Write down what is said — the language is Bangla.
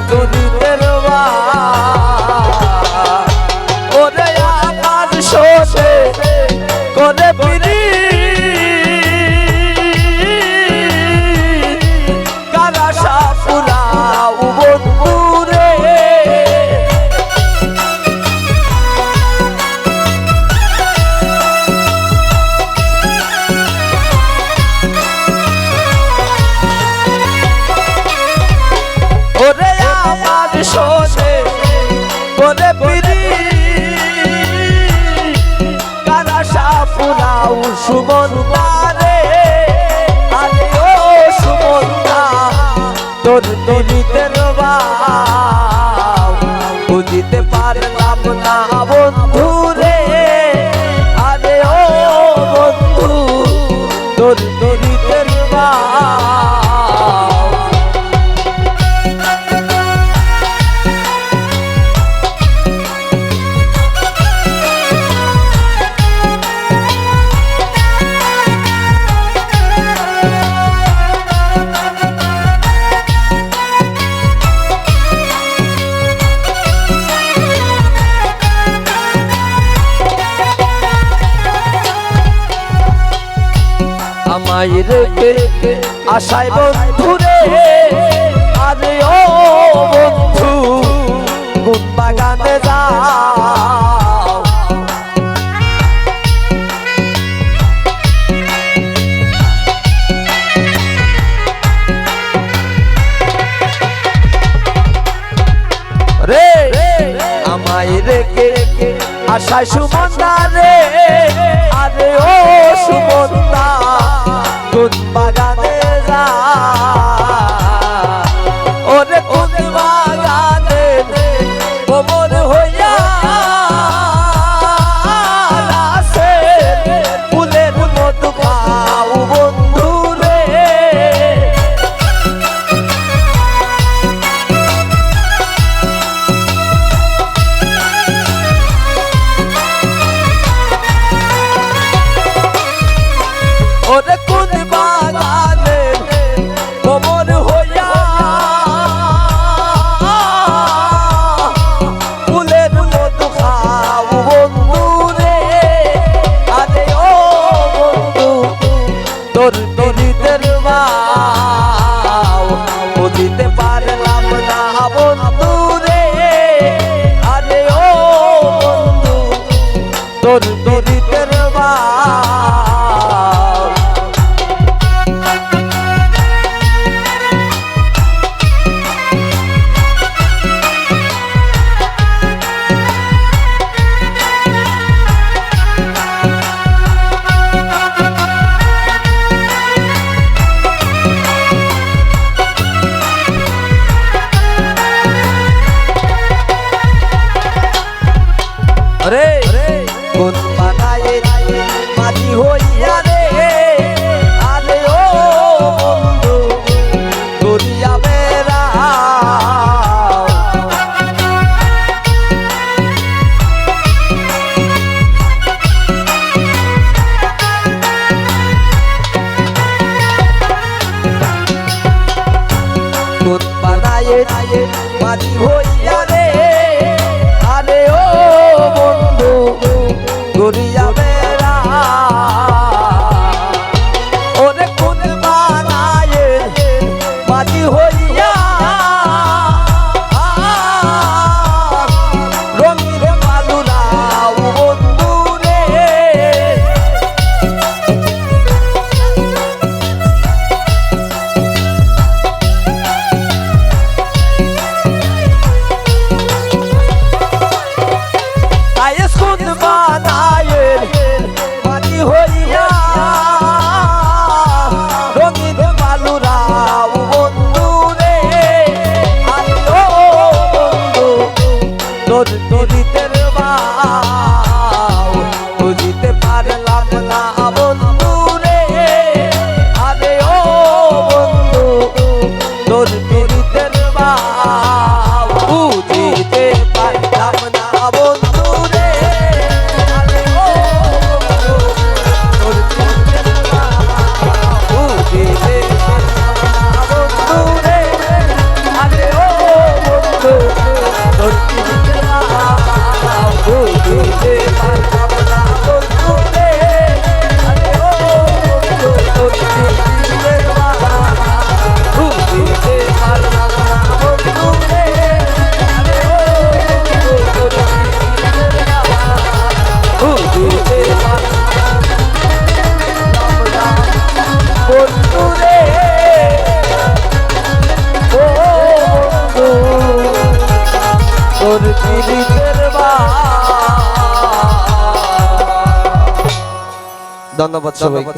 দরিদ্রের ওরে আমার শোষে করে পিরি কারা সাপুরা বন্ধুরে ওরে আমার শোষে করে পিরি কারা সাপুরাও সুমন্তারে আরে ও সুমন্তা তোর দরিদ্রের বুঝিতে পারলাম না বন্ধুরে আরে ও বন্ধু তোর দরিদ্রের আমায় রেখে আশায় বন্ধুরে আরে ও বন্ধু কোন বাগানে যাও রে আমায় রেখে আশায় সুমন্দা রে আরে ও সুমন্দা কোন বাগানে যা ওরে কোন বাগানে কোমর হইয়া আসে ফুলের মতো পাও বন্ধু রে ওরে কোন বাগানে কোমর হইয়া ফুলের মতো খাও বন্ধু রে আরে ও বন্ধু তোর দরিদ্রের বুঝিতে পারলাম না বন্ধু রে আরে ও বন্ধু তোর দরিদ্রের রে কোন বানায়ে মাঝি হইয়া রে আরে ও বন্ধু দরিয়া বেড়া কোন বানায়ে মাঝি হইয়া রে আরে ও বন্ধু গড়িয়া বেড়া ওরে কোন বানায়ে মাঝি হইয়া রঙিন মালুরা বন্ধু রে কোন বানায়ে মাটি হইয়া রঙিন মালুরা বন্ধু রে আরে ও বন্ধু তোর দরিদ্রের বুঝিতে পারলাম না বন্ধু রে আরে ও বন্ধু তোর দরিদ্রের বুঝিতে পারলাম না বন্ধু রে বুঝিতে পারলাম না বন্ধু রে আরে ও তোর পীড়িতের ধন্যবাদ সবাইকে।